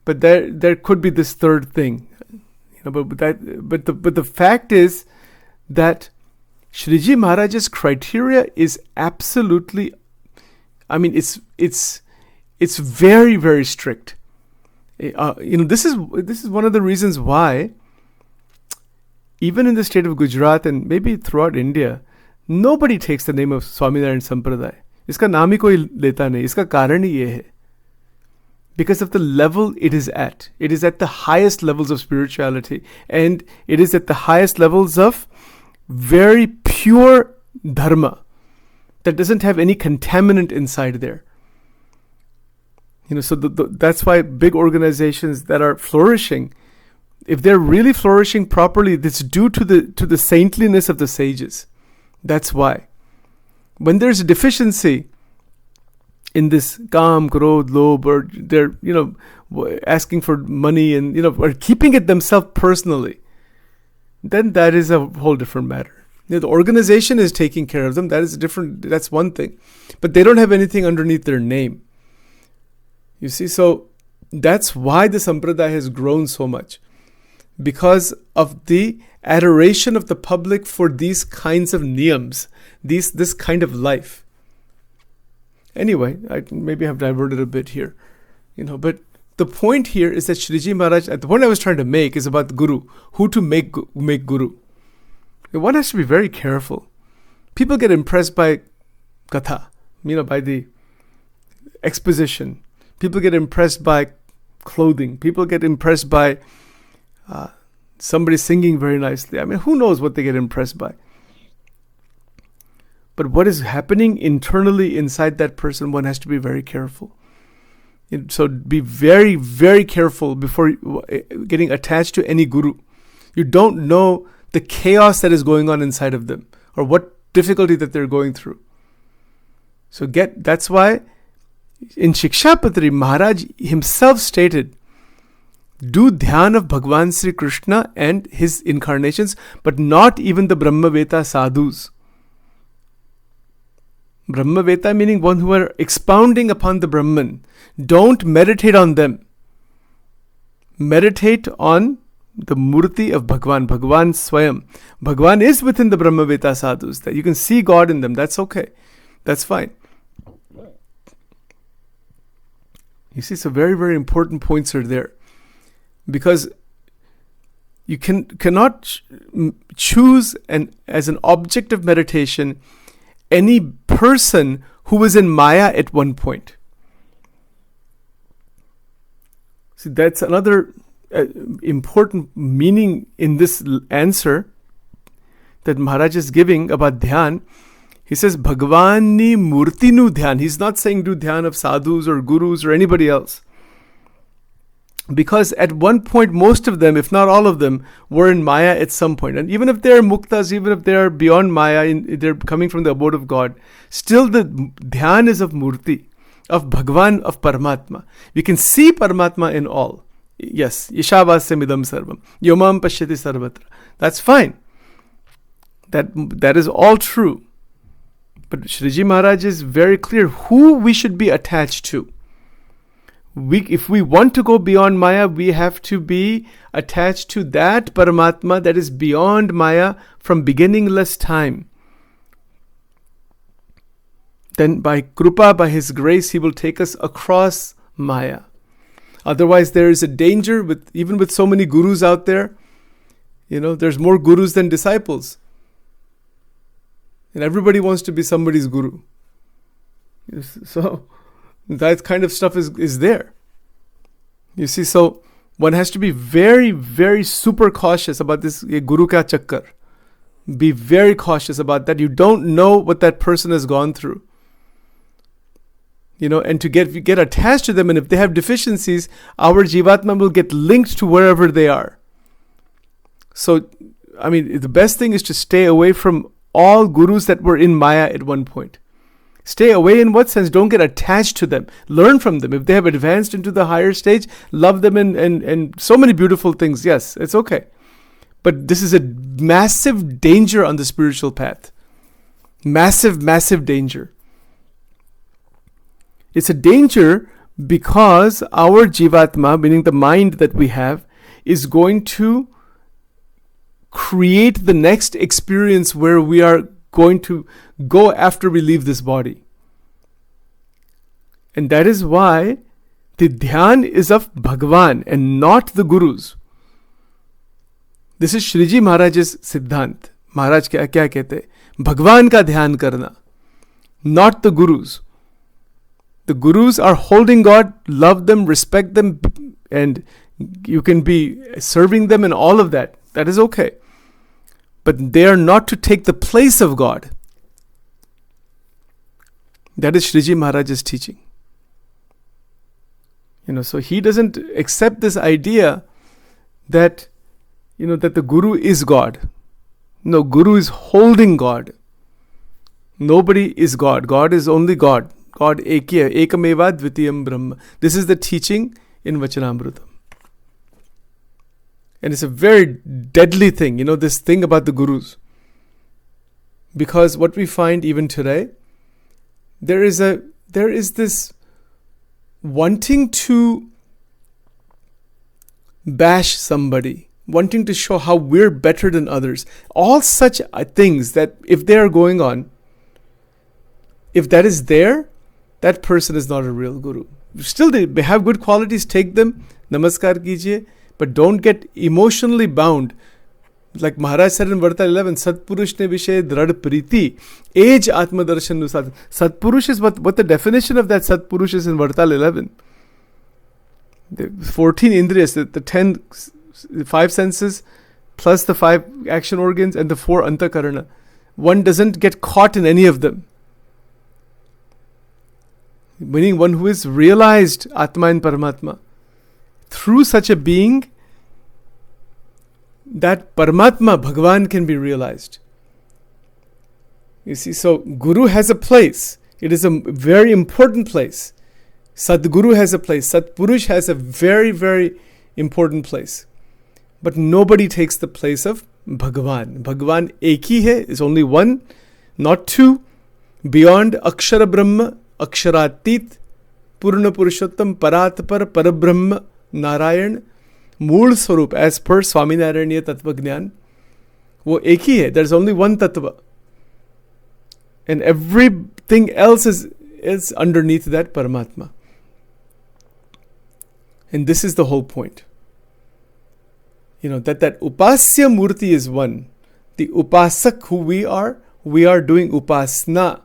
But there could be this third thing. But the fact is that Shriji Maharaj's criteria is absolutely, it's very, very strict. This is one of the reasons why even in the state of Gujarat and maybe throughout India, nobody takes the name of Swaminarayan Sampradaya. Iska naam hi koi leta nahi. Iska karan hi ye hai. Because of the level it is at. It is at the highest levels of spirituality. And it is at the highest levels of very pure dharma that doesn't have any contaminant inside there. So that's why big organizations that are flourishing, if they're really flourishing properly, it's due to the saintliness of the sages. That's why. When there's a deficiency, in this kam, krodh, lobh, or they're, asking for money and, or keeping it themselves personally, then that is a whole different matter. The organization is taking care of them. That is different. That's one thing. But they don't have anything underneath their name. You see, so that's why the sampradaya has grown so much. Because of the adoration of the public for these kinds of niyams, this kind of life. Anyway, I maybe have diverted a bit here. But the point here is that Shriji Maharaj, the point I was trying to make is about the Guru, who to make Guru. One has to be very careful. People get impressed by katha, by the exposition. People get impressed by clothing. People get impressed by somebody singing very nicely. Who knows what they get impressed by? But what is happening internally inside that person, one has to be very careful. So be very, very careful before getting attached to any guru. You don't know the chaos that is going on inside of them or what difficulty that they're going through. So that's why in Shikshapatri, Maharaj himself stated, do dhyan of Bhagwan Sri Krishna and his incarnations, but not even the Brahmaveta sadhus. Brahmaveta meaning one who are expounding upon the Brahman. Don't meditate on them. Meditate on the Murti of Bhagwan, Bhagwan Swayam. Bhagwan is within the Brahmaveta sadhus. That you can see God in them. That's okay. That's fine. You see, so very, very important points are there. Because you cannot choose as an object of meditation any person who was in Maya at one point. See, that's another important meaning in this answer that Maharaj is giving about dhyan. He says, Bhagavani Murti nu dhyan. He's not saying do dhyan of sadhus or gurus or anybody else. Because at one point, most of them, if not all of them, were in Maya at some point. And even if they're muktas, even if they're beyond Maya, they're coming from the abode of God, still the dhyan is of Murti, of Bhagwan, of Paramatma. We can see Paramatma in all. Yes, Yeshavasya midam sarvam, yomam pashyati sarvatra. That's fine. That is all true. But Shriji Maharaj is very clear who we should be attached to. If we want to go beyond Maya, we have to be attached to that Paramatma that is beyond Maya from beginningless time. Then by Krupa, by His grace, He will take us across Maya. Otherwise, there is a danger even with so many gurus out there. There's more gurus than disciples. And everybody wants to be somebody's guru. So that kind of stuff is there. You see, so one has to be very, very super cautious about this guru ka chakkar. Be very cautious about that. You don't know what that person has gone through. And to get attached to them, and if they have deficiencies, our Jivatma will get linked to wherever they are. So, the best thing is to stay away from all gurus that were in Maya at one point. Stay away in what sense? Don't get attached to them. Learn from them. If they have advanced into the higher stage, love them and so many beautiful things. Yes, it's okay. But this is a massive danger on the spiritual path. Massive, massive danger. It's a danger because our Jivatma, meaning the mind that we have, is going to create the next experience where we are going to go after we leave this body. And that is why the dhyan is of Bhagwan and not the gurus. This is Shriji Maharaj's Siddhant. Maharaj kya kehte? Bhagwan ka dhyan karna, not the gurus. The gurus are holding God, love them, respect them, and you can be serving them and all of that. That is okay. But they are not to take the place of God. That is Shriji Maharaj's teaching. So he doesn't accept this idea that, that the Guru is God. No, Guru is holding God. Nobody is God. God is only God. God Ekya, Ekameva Dvitiyam Brahma. This is the teaching in Vachanamrutam. And it's a very deadly thing, this thing about the gurus. Because what we find even today, there is this wanting to bash somebody, wanting to show how we're better than others. All such things that if they are going on, if that is there, that person is not a real guru. Still, they have good qualities, take them, namaskar kijiye, but don't get emotionally bound. Like Maharaj said in Vartal 11, Satpurush ne vishay drad priti, age atma darshan nu sadhan. Satpurush is what the definition of that Satpurush is in Vartal 11. The 14 indriyas, the 5 senses, plus the 5 action organs and the 4 antakarana. One doesn't get caught in any of them. Meaning one who is realized Atma and Paramatma. Through such a being, that Paramatma, Bhagavan, can be realized. You see, so Guru has a place. It is a very important place. Sadguru has a place. Satpurush has a very, very important place. But nobody takes the place of Bhagavan. Bhagavan ek hi hai, is only one, not two. Beyond Akshara Brahma, Aksharatit, Purna Purushottam, Paratpar, Parabrahma, Narayan, Mool Swarup, as per Swaminarayan Tattva Gyan, wo ek hi hai. There's only one Tattva. And everything else is underneath that Paramatma. And this is the whole point. That Upasya Murti is one. The Upasak who we are doing Upasna.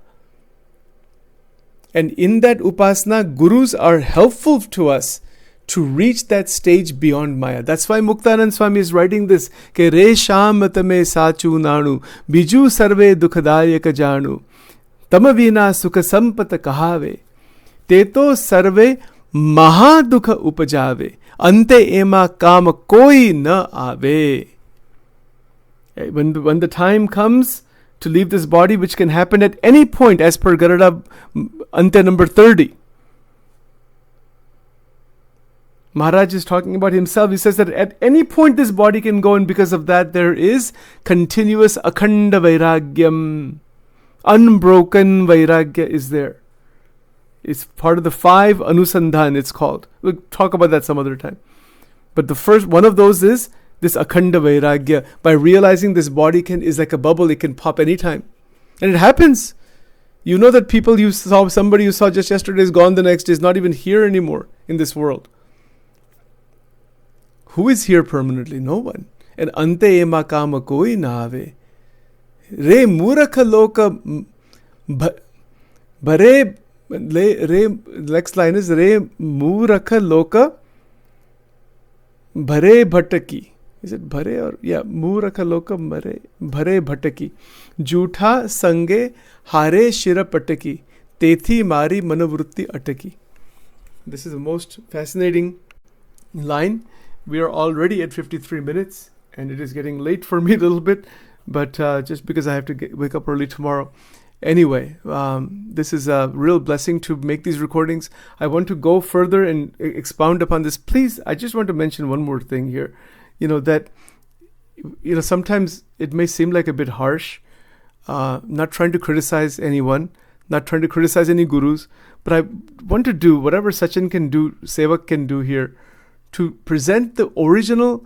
And in that Upasna, Gurus are helpful to us to reach that stage beyond Maya. That's why Muktanand Swami is writing this, Ke re shamatame sachu nanu, biju sarve dukhadayaka janu, tamavina sukha sampata kahave, teto sarve mahadukha upajave, ante ema kama koi na ave. When the time comes to leave this body, which can happen at any point, as per Garuda Ante number 30, Maharaj is talking about himself. He says that at any point this body can go, and because of that there is continuous akhanda vairagyam. Unbroken vairagya is there. It's part of the 5 anusandhan, it's called. We'll talk about that some other time. But the first one of those is this akhanda vairagya. By realizing this body is like a bubble, it can pop anytime. And it happens. You know that somebody you saw just yesterday is gone the next day, is not even here anymore in this world. Who is here permanently? No one. And ante ema kama koi na ave. Re murakha loka bhare next line is re murakha loka bhare bhataki. Is it bhare or murakha loka bhare bhataki. Jhutha sange hare shira pataki. Tethi mari manavrutti ataki. This is the most fascinating line. We are already at 53 minutes, and it is getting late for me a little bit, but just because I have to wake up early tomorrow. Anyway, this is a real blessing to make these recordings. I want to go further and expound upon this. Please, I just want to mention one more thing here. That sometimes it may seem like a bit harsh, not trying to criticize anyone, not trying to criticize any gurus, but I want to do whatever Sachin can do, Sevak can do here, to present the original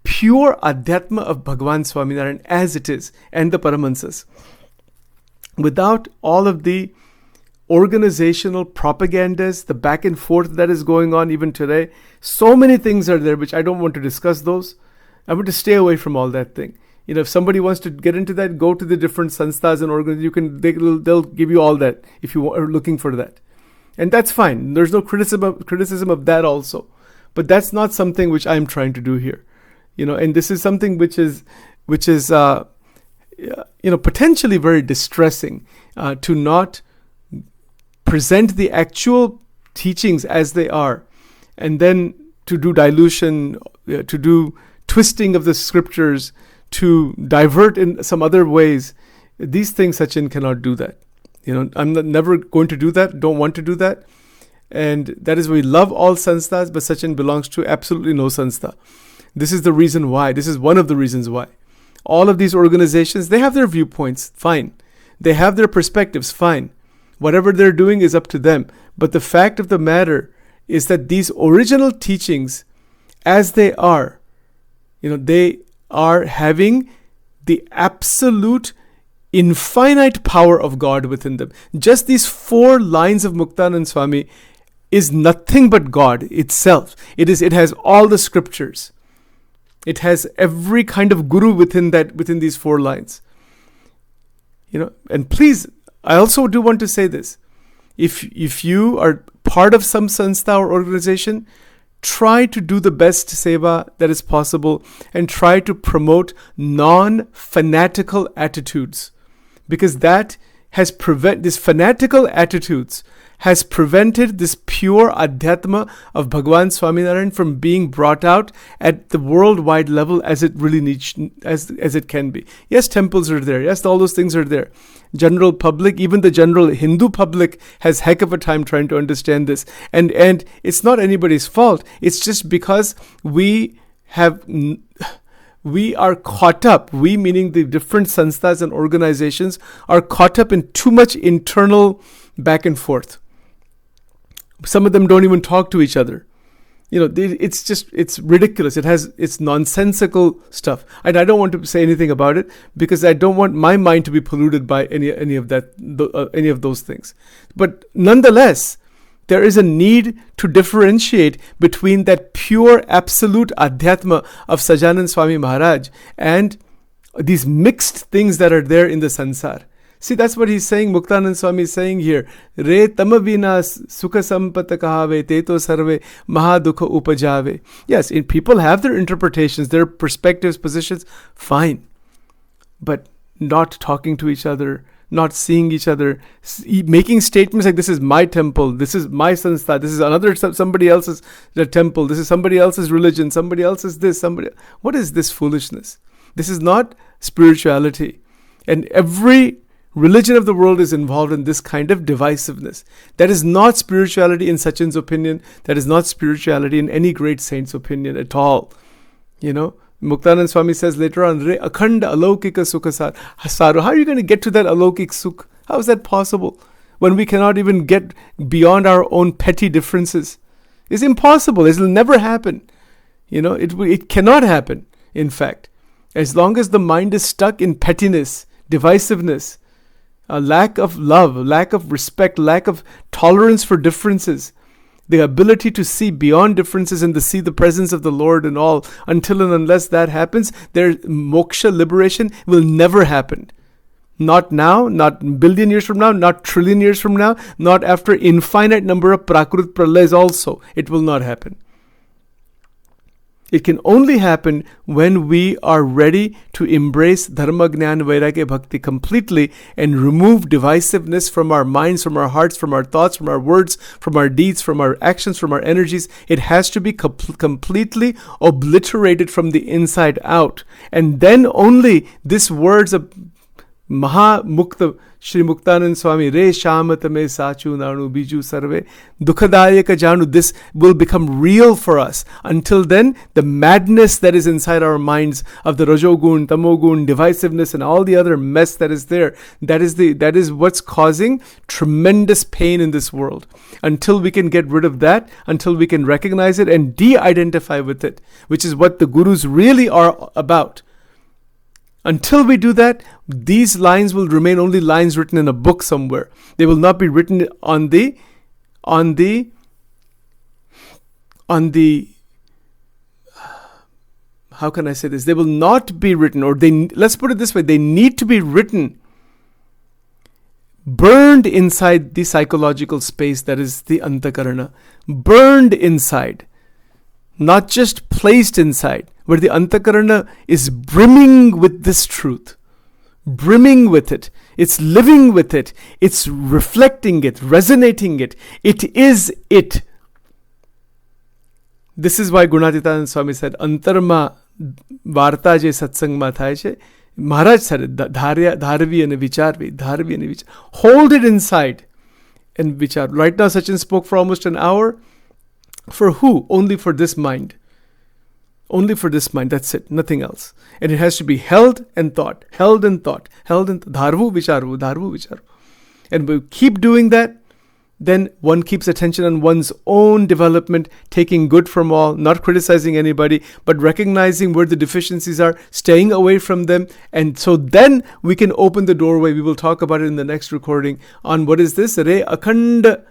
pure Adhyatma of Bhagavan Swaminarayan as it is, and the Paramahansas, without all of the organizational propagandas, the back and forth that is going on even today. So many things are there which I don't want to discuss those. I want to stay away from all that thing. If somebody wants to get into that, go to the different sansthas and organizations. They'll give you all that if you are looking for that. And that's fine. There's no criticism of that also. But that's not something which I'm trying to do here, and this is something which is potentially very distressing, to not present the actual teachings as they are, and then to do dilution, to do twisting of the scriptures, to divert in some other ways. These things Sachin cannot do that. I'm never going to do that, don't want to do that. And that is why we love all sanstha's, but Sachin belongs to absolutely no sanstha. This is the reason why. This is one of the reasons why. All of these organizations, they have their viewpoints, fine. They have their perspectives, fine. Whatever they're doing is up to them. But the fact of the matter is that these original teachings, as they are, they are having the absolute infinite power of God within them. Just these 4 lines of Muktanand Swami is nothing but God itself. It has all the scriptures. It has every kind of guru within these 4 lines. And please, I also do want to say this. If you are part of some sanstha or organization, try to do the best seva that is possible and try to promote non-fanatical attitudes, because that has these fanatical attitudes has prevented this pure adhyatma of Bhagwan Swaminarayan from being brought out at the worldwide level as it really needs, as it can be. Yes, temples are there. Yes, all those things are there. General public, even the general Hindu public, has heck of a time trying to understand this. And it's not anybody's fault. It's just because we are caught up, we meaning the different sanstha's and organizations, are caught up in too much internal back and forth. Some of them don't even talk to each other. It's ridiculous. It's nonsensical stuff. And I don't want to say anything about it because I don't want my mind to be polluted by any of those things. But nonetheless, there is a need to differentiate between that pure absolute adhyatma of Sajanand Swami Maharaj and these mixed things that are there in the sansar. See, that's what he's saying. Muktanand Swami is saying here. Re tamavina sukha sampata kahave teto sarve mahadukha upajave. Yes, people have their interpretations, their perspectives, positions. Fine. But not talking to each other, not seeing each other, making statements like, this is my temple, this is my sanstha, this is somebody else's temple, this is somebody else's religion, somebody else's this, what is this foolishness? This is not spirituality. And every religion of the world is involved in this kind of divisiveness. That is not spirituality in Sachin's opinion. That is not spirituality in any great saint's opinion at all. Muktanand Swami says later on, Re akhanda alaukika sukha saru. How are you going to get to that alaukik sukh? How is that possible when we cannot even get beyond our own petty differences? It's impossible. It will never happen. It cannot happen, in fact. As long as the mind is stuck in pettiness, divisiveness, a lack of love, lack of respect, lack of tolerance for differences, the ability to see beyond differences and to see the presence of the Lord and all, until and unless that happens, their moksha, liberation, will never happen. Not now, not billion years from now, not trillion years from now, not after infinite number of prakrut pralayas also. It will not happen. It can only happen when we are ready to embrace dharma, jnana, vairagya, bhakti completely and remove divisiveness from our minds, from our hearts, from our thoughts, from our words, from our deeds, from our actions, from our energies. It has to be completely obliterated from the inside out. And then only this words of Maha Mukta Shri Muktanand Swami, Re Shamatame Sachu Nanu Biju Sarve Dukhadayaka Janu, this will become real for us. Until then, the madness that is inside our minds of the Rajogun, Tamogun, divisiveness and all the other mess that is there, that is what's causing tremendous pain in this world. Until we can get rid of that, until we can recognize it and de-identify with it, which is what the gurus really are about. Until we do that, these lines will remain only lines written in a book somewhere. They will not be written on the how can I say this? They will not be written, or let's put it this way, they need to be written, burned inside the psychological space that is the antakarana, burned inside, not just placed inside, where the antakarana is brimming with this truth, brimming with it, it's living with it, it's reflecting it, resonating it, it is it. This is why Gunatitanand Swami said, Antarma varta je satsang ma thai che, Maharaj said it, dharvi and vichar. Hold it inside and vichar. Right now Sachin spoke for almost an hour. For who? Only for this mind. Only for this mind, that's it, nothing else. And it has to be held and thought, dharvu vicharu. And we keep doing that, then one keeps attention on one's own development, taking good from all, not criticizing anybody, but recognizing where the deficiencies are, staying away from them. And so then we can open the doorway. We will talk about it in the next recording on what is this? Re akhand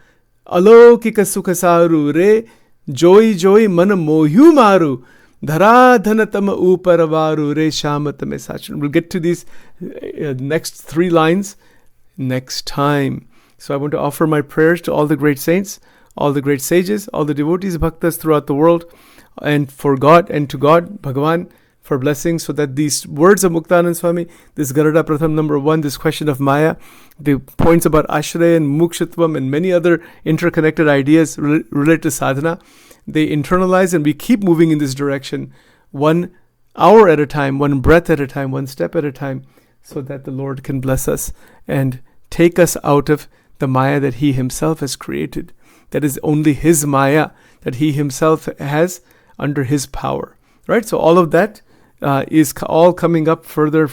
alokika sukhasaru, re joy man mohyu maru. Dhara dhanatama uparavaru re shamatame sachin. We'll get to these next 3 lines next time. So I want to offer my prayers to all the great saints, all the great sages, all the devotees, bhaktas throughout the world, and for God and to God, Bhagavan, for blessings, so that these words of Muktanand Swami, this Garada Pratham number 1, this question of Maya, the points about Ashraya and Mukshitvam and many other interconnected ideas related to sadhana, they internalize and we keep moving in this direction, 1 hour at a time, 1 breath at a time, 1 step at a time, so that the Lord can bless us and take us out of the Maya that He Himself has created. That is only His Maya that He Himself has under His power. Right? So all of that is all coming up further.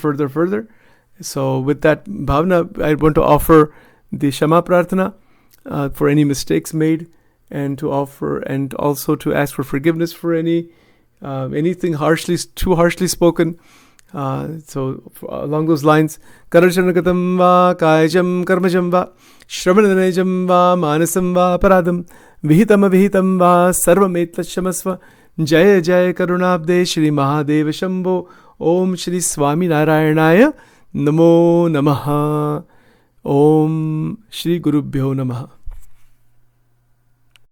So with that bhavana, I want to offer the Shama Prarthana for any mistakes made, and to offer and also to ask for forgiveness for anything too harshly spoken. So along those lines, Karachanakatam va kayajam karmajam va shravananajam va manasam va paradam vihitam va sarvametlashamasva jaya jaya karunabde Shri Mahadeva Shambho Om Shri Swaminarayanaya Namo Namaha Om Shri Gurubhyo Namaha.